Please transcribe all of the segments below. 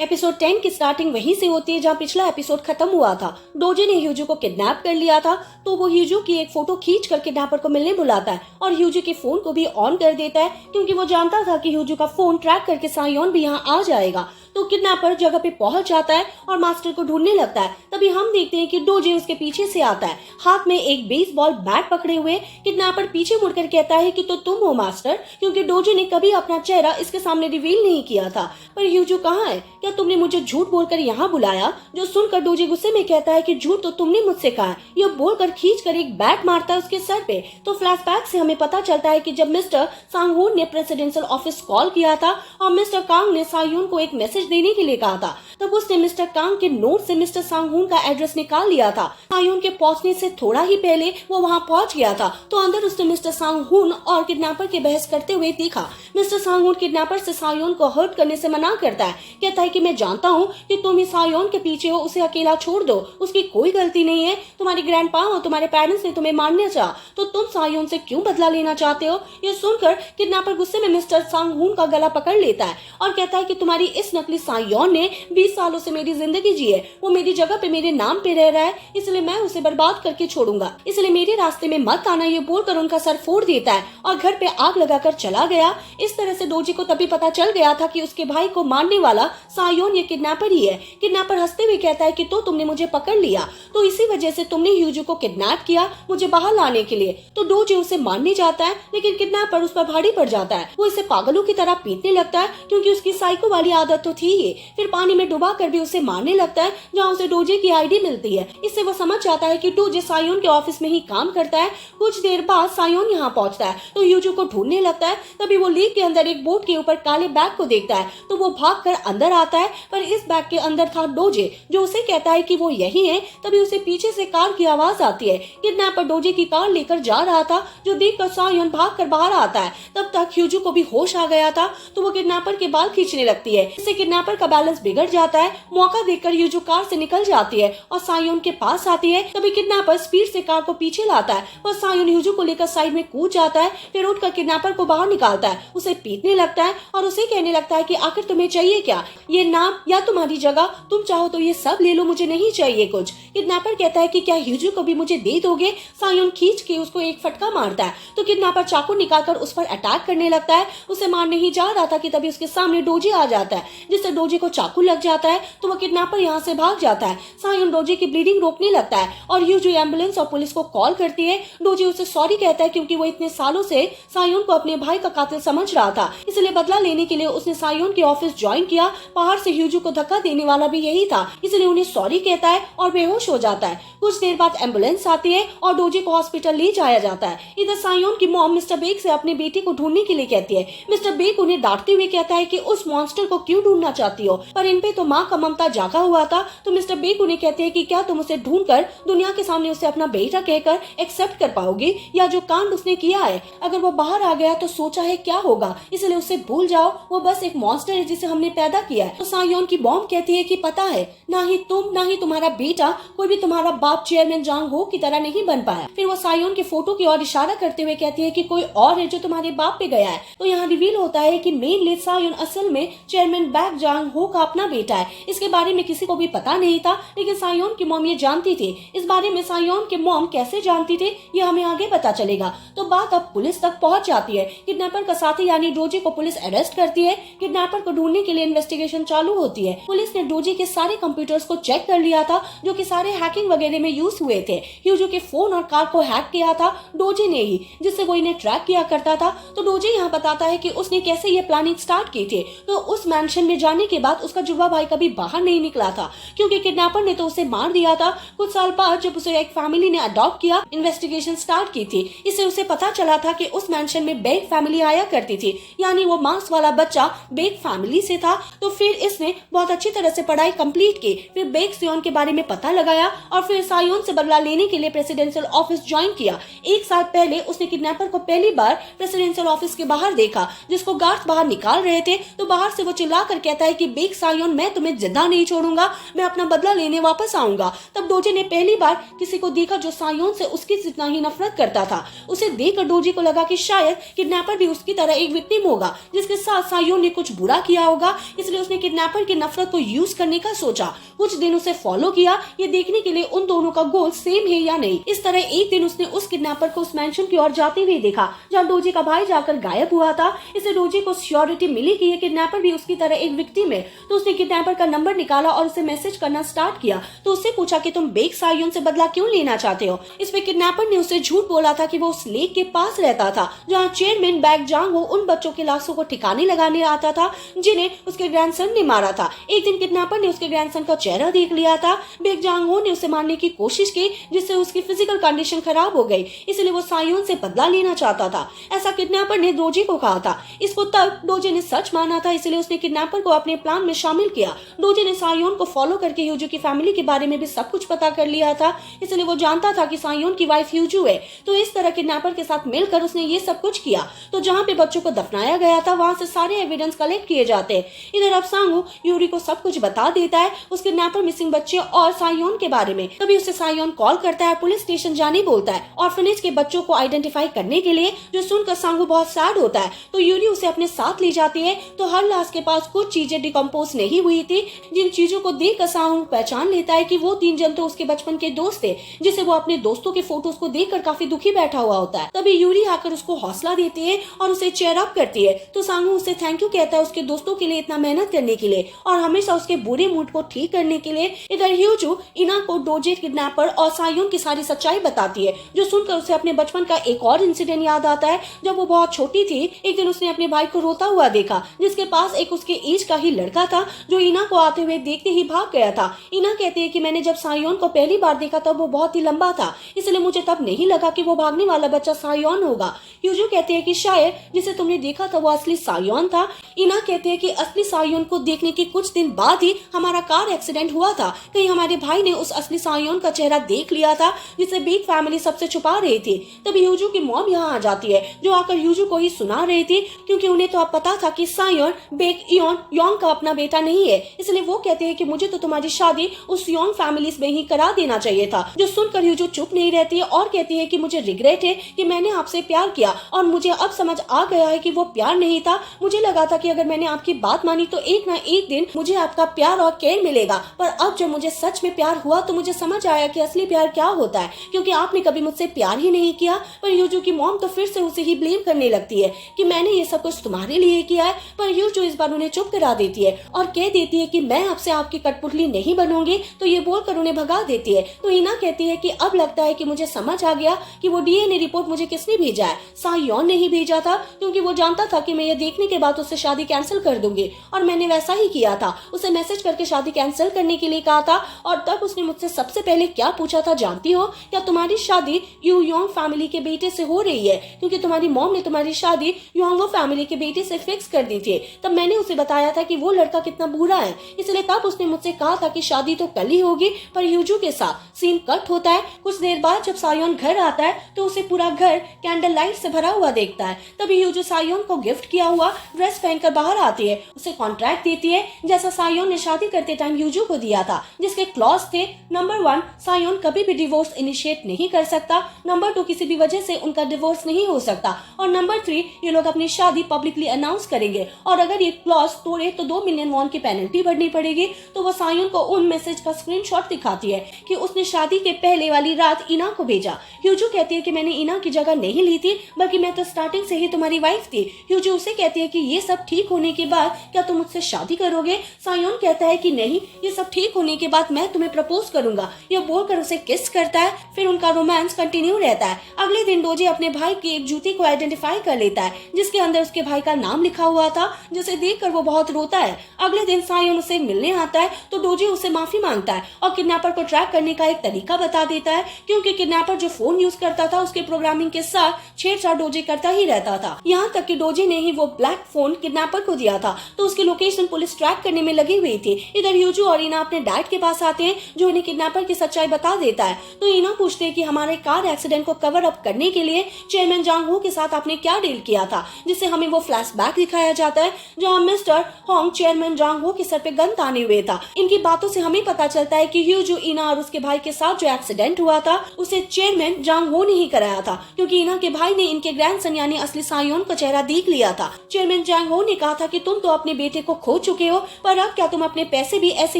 Episode 10 की starting वहीं से होती है जहां पिछला एपिसोड खत्म हुआ था। डोजी ने ह्यूजू को किडनैप कर लिया था, तो वो ह्यूजू की एक फोटो खींच कर किडनैपर को मिलने बुलाता है और ह्यूजू के फोन को भी ऑन कर देता है, क्योंकि वो जानता था कि ह्यूजू का फोन ट्रैक करके सायोन भी यहाँ आ जाएगा। तो किडनैपर जगह पे पहुंच जाता है और मास्टर को ढूंढने लगता है। तभी हम देखते हैं कि डोजी उसके पीछे से आता है, हाथ में एक बेसबॉल बैट पकड़े हुए। किडनैपर पीछे मुड़कर कहता है कि तो तुम हो मास्टर, क्योंकि डोजी ने कभी अपना चेहरा इसके सामने रिवील नहीं किया था। पर ह्यूजू कहाँ है? क्या तुमने मुझे झूठ बोलकर यहाँ बुलाया? जो सुनकर डोजी गुस्से में कहता है कि झूठ तो तुमने मुझसे कहा। यह बोलकर खींचकर एक बैट मारता है उसके सर पे। तो फ्लैशबैक से हमें पता चलता है कि जब मिस्टर सांगहून ने प्रेसिडेंशियल ऑफिस कॉल किया था और मिस्टर कांग ने सायोन को एक मैसेज देने के लिए कहा था, तब उसने मिस्टर कांग के नोट से मिस्टर सांगहून का एड्रेस निकाल लिया था। सायोन के पहुंचने से थोड़ा ही पहले वो वहां पहुंच गया था। तो अंदर उसने मिस्टर सांगहून और किडनैपर के बहस करते हुए देखा। मिस्टर सांगहून किडनैपर से सायोन को हर्ट करने से मना करता है, कहता है कि मैं जानता हूँ कि तुम ही सायोन के पीछे हो, उसे अकेला छोड़ दो, उसकी कोई गलती नहीं है। तुम्हारे ग्रैंडपा और तुम्हारे पेरेंट्स ने तुम्हें मारना चाहा, तो तुम सायोन से क्यों बदला लेना चाहते हो? ये सुनकर किडनैपर गुस्से में मिस्टर सांगहून का गला पकड़ लेता है और कहता है कि तुम्हारी इस नकली सायोन ने 20 सालों से मेरी जिंदगी जी है, वो मेरी जगह पे मेरे नाम पे रह रहा है, इसलिए मैं उसे बर्बाद करके छोड़ूंगा, इसलिए मेरे रास्ते में मत आना। ये बोलकर उनका सर फोड़ देता है और घर पे आग लगाकर चला गया। इस तरह से डोजी को तभी पता चल गया था कि उसके भाई को मारने वाला सायोन ये किडनैपर ही है। किडनैपर हंसते हुए कहता है कि तो तुमने मुझे पकड़ लिया, तो इसी वजह से तुमने ह्यूजू को किडनैप किया मुझे बाहर लाने के लिए। तो डोजी उसे मारने जाता है, लेकिन किडनैपर उस पर भारी पड़ जाता है। वो इसे पागलों की तरह पीटने लगता है, क्योंकि उसकी साइको वाली आदत तो थी ही। फिर पानी में डुबा कर भी उसे मारने लगता है, जहाँ उसे डोजी की आईडी मिलती है। इससे वो समझ जाता है कि डोजी सायोन के ऑफिस में ही काम करता है। कुछ देर बाद सायोन यहाँ पहुँचता है तो ह्यूजू को ढूंढने लगता है। तभी वो लेक के अंदर एक बोट के ऊपर काले बैग को देखता है, तो वो भागकर अंदर आता है। पर इस बैग के अंदर था डोजी, जो उसे कहता है कि वो यही है। तभी उसे पीछे से कार की आवाज आती है। किडनैपर डोजी की कार लेकर जा रहा था, जो देखकर सायोन भागकर बाहर आता है। तब तक ह्यूजू को भी होश आ गया था, तो वो किडनैपर के बाल खींचने लगती है। इससे किडनैपर का बैलेंस बिगड़ जाता है। मौका देखकर ह्यूजू कार से निकल जाती है और सायोन के पास आती है। तभी किडनैपर स्पीड से कार को पीछे लाता है और सायोन ह्यूजू को लेकर साइड में कूद जाता है। फिर उठकर किडनैपर को बाहर निकालता है, उसे पीटने लगता है और उसे कहने लगता है कि आखिर तुम्हें चाहिए क्या? ये नाम या तुम्हारी जगह, तुम चाहो तो ये सब ले लो, मुझे नहीं चाहिए कुछ। किडनैपर कहता है कि क्या ह्यूजू को भी मुझे दे दोगे? सायोन खींच के उसको एक फटका मारता है, तो किडनैपर चाकू निकालकर उस पर अटैक करने लगता है। उसे मारने ही जा रहा था कि तभी उसके सामने डोजी आ जाता है, जिससे डोजी को चाकू लग जाता है। तो वो किडनैपर यहाँ से भाग जाता है। सायोन डोजी की ब्लीडिंग रोकने लगता है और ह्यूजू एम्बुलेंस और पुलिस को कॉल करती है। डोजी उसे सॉरी कहता है, क्योंकि वो इतने सालों से सायोन को अपने भाई का कातिल समझ रहा था, इसलिए बदला लेने के लिए उसने सायोन के ऑफिस ज्वाइन किया। बाहर से ह्यूजू को धक्का देने वाला भी यही था, इसलिए उन्हें सॉरी कहता है और बेहोश हो जाता है। कुछ देर बाद एम्बुलेंस आती है और डोजी को हॉस्पिटल ले जाया जाता है। इधर सायोन की मॉम मिस्टर बेग से अपने बेटी को ढूंढने के लिए कहती है। मिस्टर बेग उन्हें डांटते हुए कहता है कि उस मॉन्स्टर को क्यों ढूंढना चाहती हो, पर इन पे तो माँ का ममता जागा हुआ था। तो मिस्टर बेग उन्हें कहते हैं कि क्या तुम उसे ढूंढकर दुनिया के सामने उसे अपना बेटा कहकर एक्सेप्ट कर पाओगी, या जो कांड उसने किया है अगर वो बाहर आ गया तो सोचा है क्या होगा, इसलिए उसे भूल जाओ, वो बस एक मॉन्स्टर है जिसे हमने पैदा किया है। तो सायोन की मॉम कहती है कि पता है, ना ही तुम ना ही तुम्हारा बेटा, कोई भी तुम्हारा बाप चेयरमैन जांग हो की तरह नहीं बन पाया। फिर वो सायोन के फोटो की ओर इशारा करते हुए कहती है कि कोई और है जो तुम्हारे बाप पे गया है। तो यहाँ रिवील होता है कि मेन लीड सायोन असल में चेयरमैन बैग जांग हो का अपना बेटा है। इसके बारे में किसी को भी पता नहीं था, लेकिन सायोन की मॉम ये जानती थी। इस बारे में सायोन के मॉम कैसे जानती थी ये हमें आगे पता चलेगा। तो बात अब पुलिस तक पहुंच जाती है। किडनैपर का साथी यानी डोजी को पुलिस अरेस्ट करती है। किडनैपर को ढूंढने के लिए इन्वेस्टिगेशन चालू होती है। पुलिस ने डोजी के सारे कंप्यूटर्स को चेक कर लिया था, जो कि सारे हैकिंग वगैरह में यूज हुए थे। ह्यूजू के फोन और कार को हैक किया था डोजी ने ही, जिससे वो इन्हें ट्रैक किया करता था। तो डोजी यहाँ बताता है कि उसने कैसे ये प्लानिंग स्टार्ट की थी। तो उस मैंशन में जाने के बाद उसका जुड़वा भाई कभी बाहर नहीं निकला था, क्योंकि किडनैपर ने तो उसे मार दिया था। कुछ साल बाद जब उसे एक फैमिली ने अडॉप्ट किया, इन्वेस्टिगेशन स्टार्ट की थी। इससे उसे पता चला था कि उस मैंशन में बेग फैमिली आया करती थी, यानी वो मांस वाला बच्चा बेग फैमिली से था। तो फिर इसने बहुत अच्छी तरह से पढ़ाई कंप्लीट की, फिर बेग सियोन के बारे में पता लगाया और फिर सायोन से बदला लेने के लिए प्रेसिडेंशियल ऑफिस ज्वाइन किया। एक साल पहले उसने किडनैपर को पहली बार प्रेसिडेंशियल ऑफिस के बाहर देखा, जिसको गार्ड्स बाहर निकाल रहे थे। तो बाहर से वो चिल्लाकर कहता है कि बेग सायोन मैं मैं तुम्हें जिंदा नहीं छोड़ूंगा, मैं अपना बदला लेने वापस आऊंगा। तब डोजे ने पहली बार किसी को देखा जो सायोन से उसकी जितना ही नफरत करता था। उसे देखकर डोजे को लगा कि शायद किडनैपर भी उसकी तरह एक विक्टिम होगा जिसके साथ सायोन ने कुछ बुरा किया होगा, इसलिए उसने किडनैपर की नफरत को यूज करने का सोचा। कुछ दिन उसे फॉलो किया, ये देखने के लिए उन दोनों का गोल सेम है या नहीं। इस तरह एक दिन उसने उस किडनैपर को उस मैंशन की ओर जाते हुए देखा जहाँ डोजे का भाई जाकर गायब हुआ था। इसे डोजे को श्योरिटी मिली कि ये किडनैपर भी उसकी तरह एक विक्टिम है, तो उसने किडनैपर का नंबर निकाला और उसे मैसेज करना स्टार्ट किया। तो उससे पूछा कि तुम बेक सायोन से बदला क्यों लेना चाहते हो। इस पे किडनैपर ने उसे झूठ बोला था कि वो उस लेक के पास रहता था जहाँ चेयरमैन बैक जांग हो उन बच्चों की लाशों को ठिकाने लगाने आता था जिन्हें उसके ग्रैंडसन ने मारा था। एक दिन किडनैपर ने उसके ग्रैंडसन का चेहरा देख लिया था। बेक जांग हो ने उसे मारने की कोशिश की जिससे उसकी फिजिकल कंडीशन खराब हो गई, इसलिए वो सायोन से बदला लेना चाहता था। ऐसा किडनैपर ने डोजे को कहा था। इसको तब डोजे ने सच माना था, इसलिए उसने किडनैपर को अपने प्लान में शामिल किया। डोजे ने सायोन को फॉलो करके ह्यूजू की फैमिली के बारे में भी सब कुछ पता कर लिया था, इसलिए वो जानता था कि सायोन की वाइफ ह्यूजू है। तो इस तरह किडनैपर के साथ मिलकर उसने ये सब कुछ किया। तो जहाँ पे बच्चों को दफनाया गया था वहाँ से सारे एविडेंस कलेक्ट किए जाते हैं। इधर अब सांगू यूरी को सब कुछ बता देता है उस किडनैपर, मिसिंग बच्चे और सायोन के बारे में। तभी उसे सायोन कॉल करता है, पुलिस स्टेशन जाने बोलता है ऑर्फनेज के बच्चों को आइडेंटिफाई करने के लिए, जो सुनकर सांगू बहुत सैड होता है। तो यूरी उसे अपने साथ ले जाती है। तो हर लाश के पास कुछ चीजें डिकम्पोज नहीं हुई थी, जिन चीजों को देखकर सांगू पहचान लेता है कि वो 3 जन तो उसके बचपन के दोस्त थे, जिसे वो अपने दोस्तों के फोटोज को देखकर काफी दुखी बैठा हुआ होता है। तभी यूरी आकर उसको हौसला देती है और उसे चेयर अप करती है। तो सांगू उसे थैंक यू कहता है उसके दोस्तों के लिए इतना मेहनत करने के लिए और हमेशा उसके बुरे मूड को ठीक करने के लिए। इधर ह्यूजू इना को डोजे, किडनैपर और सायोन की सारी सच्चाई बताती है, जो सुनकर उसे अपने बचपन का एक और इंसिडेंट याद आता है। जब वो बहुत छोटी थी, एक दिन उसने अपने भाई को रोता हुआ देखा, जिसके पास एक उसके एज का ही लड़का था जो इना को आते हुए देखते ही भाग गया था। इना कहती है कि मैंने जब सायोन को पहली बार देखा तब वो बहुत ही लंबा था, इसलिए मुझे तब नहीं लगा कि वो भागने वाला बच्चा सायोन होगा। ह्यूजू कहती है कि शायद जिसे तुमने देखा था वो असली सायोन था। इना कहते हैं कि असली सायोन को देखने के कुछ दिन बाद ही हमारा कार एक्सीडेंट हुआ था। कहीं हमारे भाई ने उस असली सायोन का चेहरा देख लिया था जिसे बेक फैमिली सबसे छुपा रही थी। तभी ह्यूजू की मॉम यहाँ आ जाती है, जो आकर ह्यूजू को ही सुना रही थी, क्योंकि उन्हें तो अब पता था कि सायोन बेक योंग का अपना बेटा नहीं है। इसलिए वो कहते हैं कि मुझे तो तुम्हारी शादी उस योंग फैमिली में ही करा देना चाहिए था। जो सुनकर ह्यूजू चुप नहीं रहती है और कहती है कि मुझे रिग्रेट है कि मैंने आपसे प्यार किया और मुझे अब समझ आ गया है कि वो प्यार नहीं था। मुझे लगा था कि अगर मैंने आपकी बात मानी तो एक ना एक दिन मुझे आपका प्यार और केयर मिलेगा, पर अब जब मुझे सच में प्यार हुआ तो मुझे समझ आया कि असली प्यार क्या होता है, क्योंकि आपने कभी मुझसे प्यार ही नहीं किया। पर ह्यूजू की मॉम तो फिर से उसे ही ब्लेम करने लगती है कि मैंने ये सब कुछ तुम्हारे लिए किया है। पर ह्यूजू इस बार उन्हें चुप करा देती है और कह देती है कि मैं आपसे आपकी कठपुतली नहीं बनूंगी, तो ये बोलकर उन्हें भगा देती है। तो इना कहती है कि अब लगता है कि मुझे समझ आ गया कि वो डीएनए रिपोर्ट मुझे किसने भेजा है। सायोन ने ही भेजा था, क्योंकि वो जानता था कि मैं ये देखने के बाद उससे शादी कैंसिल कर दूंगी, और मैंने वैसा ही किया था। उसे मैसेज करके शादी कैंसिल करने के लिए कहा था, और तब उसने मुझसे सबसे पहले क्या पूछा था जानती हो? क्या तुम्हारी शादी यू योंग फैमिली के बेटे से हो रही है? क्योंकि तुम्हारी मॉम ने तुम्हारी शादी योंगो फैमिली के बेटे से फिक्स कर दी थी। तब मैंने उसे बताया था कि वो लड़का कितना बुरा है, इसलिए तब उसने मुझसे कहा था कि शादी तो कल ही होगी, पर ह्यूजू के साथ। सीन कट होता है। कुछ देर बाद जब सायोन घर आता है तो उसे पूरा घर कैंडल लाइट से भरा हुआ देखता है। तभी ह्यूजू सायोन को गिफ्ट किया हुआ ड्रेस पहनकर बाहर आती है, उसे कॉन्ट्रैक्ट देती है जैसा सायोन ने शादी करते टाइम ह्यूजू को दिया था, जिसके क्लॉज थे नंबर 1, सायोन कभी भी डिवोर्स इनिशिएट नहीं कर सकता, नंबर 2, किसी भी वजह से उनका डिवोर्स नहीं हो सकता, और नंबर 3, ये लोग अपनी शादी पब्लिकली अनाउंस करेंगे, और अगर ये क्लॉज तोड़े तो 2 मिलियन वॉन की पेनल्टी भरनी पड़ेगी। तो वो सायोन को उन मैसेज का स्क्रीनशॉट दिखाती है कि उसने शादी के पहले वाली रात इना को भेजा। ह्यूजू कहती है कि मैंने इना की जगह नहीं ली थी, बल्कि मैं तो स्टार्टिंग से ही तुम्हारी वाइफ थी। ह्यूजू उसे कहती है कि ये सब ठीक होने के बाद क्या तुम मुझसे शादी करोगे? सायोन कहता है कि नहीं, ये सब ठीक होने के बाद मैं तुम्हें प्रपोज करूंगा। ये बोलकर उसे किस करता है। फिर उनका रोमांस कंटिन्यू रहता है। अगले दिन डोजे अपने भाई की एक जूती को आइडेंटिफाई कर लेता है, जिसके अंदर उसके भाई का नाम लिखा हुआ था, जिसे देखकर वो बहुत रोता है। अगले दिन सायोन उसे मिलने आता है तो डोजे उसे माफी मांगता है और किडनैपर को ट्रैक करने का एक तरीका बता देता है, क्योंकि किडनैपर जो फोन यूज करता था उसके प्रोग्रामिंग के साथ छेड़छाड़ डोजे करता ही रहता था। यहाँ तक कि डोजे ने ही वो ब्लैक फोन किडनैपर को दिया था, तो उसकी लोकेशन पुलिस ट्रैक करने में लगी हुई थी। इधर ह्यूजू और इना अपने डैड के पास आते हैं, जो उन्हें किडनैपर की सच्चाई बता देता है। तो इना पूछते हैं कि हमारे कार एक्सीडेंट को कवर अप करने के लिए चेयरमैन जांग हो के साथ आपने क्या डील किया था, जिससे हमें वो फ्लैशबैक दिखाया जाता है, जहाँ मिस्टर होंग चेयरमैन जांग हो के सर पे गन ताने हुए था। इनकी बातों से हमें पता चलता है कि ह्यूजू, इना और उसके भाई के साथ जो एक्सीडेंट हुआ था उसे चेयरमैन जांग हो ने ही कराया था, क्योंकि इना के भाई ने इनके ग्रैंडसन यानी असली सायोन का चेहरा देख लिया था। चेयरमैन जांग हो ने कहा था कि तुम तो अपने बेटे को खो चुके हो, पर अब क्या तुम अपने पैसे भी ऐसे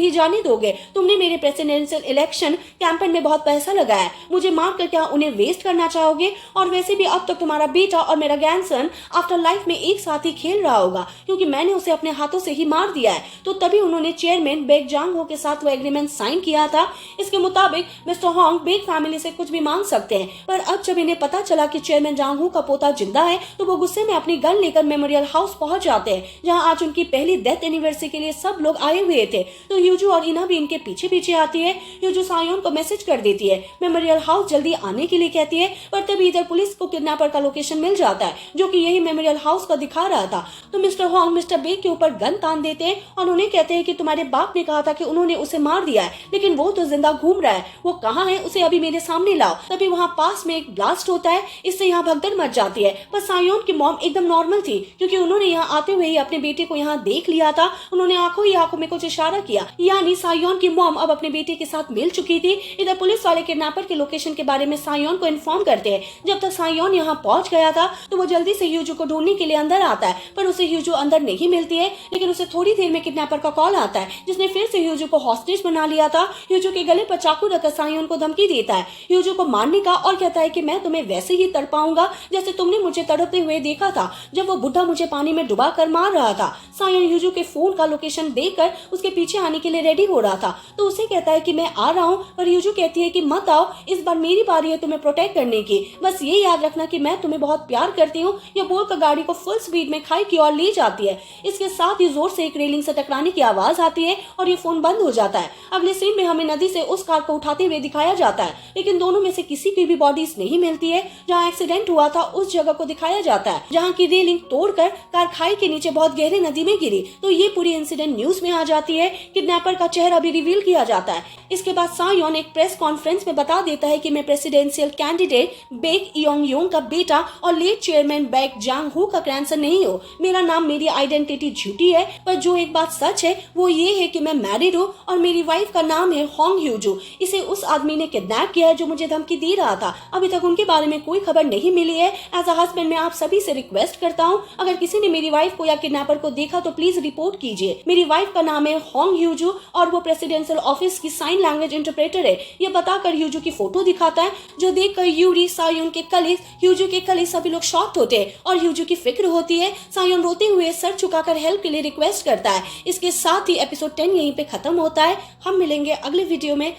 ही जाने दोगे? तुमने मेरे प्रेसिडेंशियल इलेक्शन कैंपेन में बहुत पैसा लगाया, मुझे मार कर क्या उन्हें वेस्ट करना चाहोगे? और वैसे भी अब तक तुम्हारा बेटा और मेरा ग्रैंडसन आफ्टर लाइफ में एक साथ ही खेल रहा होगा, क्योंकि मैंने उसे अपने हाथों से ही मार दिया है। तो तभी उन्होंने चेयरमैन बेक जांग हो के साथ वो एग्रीमेंट साइन किया था। इसके मुताबिक मिस्टर होंग बेक फैमिली से कुछ भी मांग सकते हैं। पर अब जब इन्हें पता चला कि चेयरमैन जांग हो का पोता जिंदा है, तो वो गुस्से में अपनी गन लेकर मेमोरियल हाउस पहुंच जाते हैं, जहां आज उनकी पहली डेथ एनिवर्सरी के लिए सब लोग आए हुए थे। तो ह्यूजू और इना भी इनके पीछे पीछे आती है। ह्यूजू सायोन को मैसेज कर देती है, मेमोरियल हाउस जल्दी आने के लिए कहती है, पर तभी इधर पुलिस को किडनैपर का लोकेशन मिल जाता है, जो कि यही मेमोरियल हाउस का दिखा रहा था। तो मिस्टर होंग मिस्टर बेक के ऊपर गन तान देते हैं और उन्हें कहते हैं कि तुम्हारे बाप ने कहा था कि उन्होंने उसे मार दिया है, लेकिन वो तो जिंदा घूम रहा है, वो कहाँ है, उसे अभी मेरे सामने लाओ। तभी वहाँ पास में एक ब्लास्ट होता है, इससे यहाँ भगदड़ मच जाती है। पर सायोन की मॉम एकदम नॉर्मल थी, क्योंकि उन्होंने यहाँ आते हुए ही अपने बेटे को यहाँ देख लिया था। उन्होंने आंखों ही आंखों में कुछ इशारा किया, यानी सायोन की मॉम अब अपने बेटे के साथ मिल चुकी थी। इधर पुलिस वाले किडनैपर के लोकेशन के बारे में सायोन को इन्फॉर्म करते हैं। जब तक सायोन यहाँ पहुंच गया था, तो वो जल्दी से ह्यूजू को ढूंढने के लिए अंदर आता है, पर उसे ह्यूजू अंदर नहीं मिलती है। लेकिन उसे थोड़ी देर में किडनैपर का कॉल आता है, जिसने फिर से ह्यूजू को हॉस्टेज बना लिया था। ह्यूजू के गले पर चाकू रखकर सायोन को धमकी देता है ह्यूजू को मारने का, और कहता है कि मैं तुम्हें वैसे ही तड़पाऊंगा जैसे तुमने मुझे तड़पते हुए देखा था जब वो बुढ़ा मुझे पानी में डुबा कर मार रहा था। सायोन ह्यूजू के फोन का लोकेशन देखकर उसके पीछे आने के लिए रेडी हो रहा था, तो उसे कहता है कि मैं आ रहा हूँ, पर ह्यूजू कहती है कि मत आओ, इस बार मेरी बारी है तुम्हें प्रोटेक्ट करने की, बस ये याद रखना कि मैं तुम्हें बहुत प्यार करती हूँ। यह बोलकर गाड़ी को फुल स्पीड में खाई की ओर ले जाती है। इसके साथ ही जोर से एक रेलिंग से टकराने की आवाज आती है और ये फोन बंद हो जाता है। अगले सीन में हमें नदी से उस कार को उठाते हुए दिखाया जाता है, लेकिन दोनों में से किसी की भी बॉडीज नहीं मिलती है। जहाँ एक्सीडेंट हुआ था उस जगह को दिखाया जाता है, जहाँ की रेलिंग तोड़कर कार खाई के नीचे बहुत गहरे नदी में गिरी। तो ये पूरी इंसिडेंट न्यूज में आ जाती है। किडनैपर का चेहरा भी रिवील किया जाता है। इसके बाद सायोन एक प्रेस कॉन्फ्रेंस में बता देता है कि मैं प्रेसिडेंशियल कैंडिडेट बेक योंग का बेटा और लेट चेयरमैन बेक जांग हो का ग्रैंडसन नहीं हूँ। मेरा नाम, मेरी आइडेंटिटी झूठी है, पर जो एक बात सच है वो ये है कि मैं मैरिड हूँ और मेरी वाइफ का नाम है होंग ह्यूजू। इसे उस आदमी ने किडनैप किया है जो मुझे धमकी दे रहा था। अभी तक उनके बारे में कोई खबर नहीं मिली है। एज अ हस्बैंड मैं आप सभी से रिक्वेस्ट करता हूँ, अगर किसी ने मेरी वाइफ को या किडनैपर को देखा तो प्लीज रिपोर्ट कीजिए। मेरी वाइफ का नाम है होंग ह्यूजू और वो प्रेसिडेंशियल ऑफिस की साइन लैंग्वेज इंटरप्रेटर है। ये बताकर ह्यूजू की फोटो दिखाता है, जो देखकर यूरी, सायोन के कलीग, ह्यूजू के कलीग सभी लोग शॉक्ड होते हैं और ह्यूजू की फिक्र होती है। सायोन रोते हुए सर झुकाकर हेल्प के लिए रिक्वेस्ट करता है। इसके साथ ही एपिसोड 10 यहीं पे खत्म होता है। हम मिलेंगे अगले वीडियो में।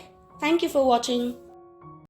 Thank you for watching.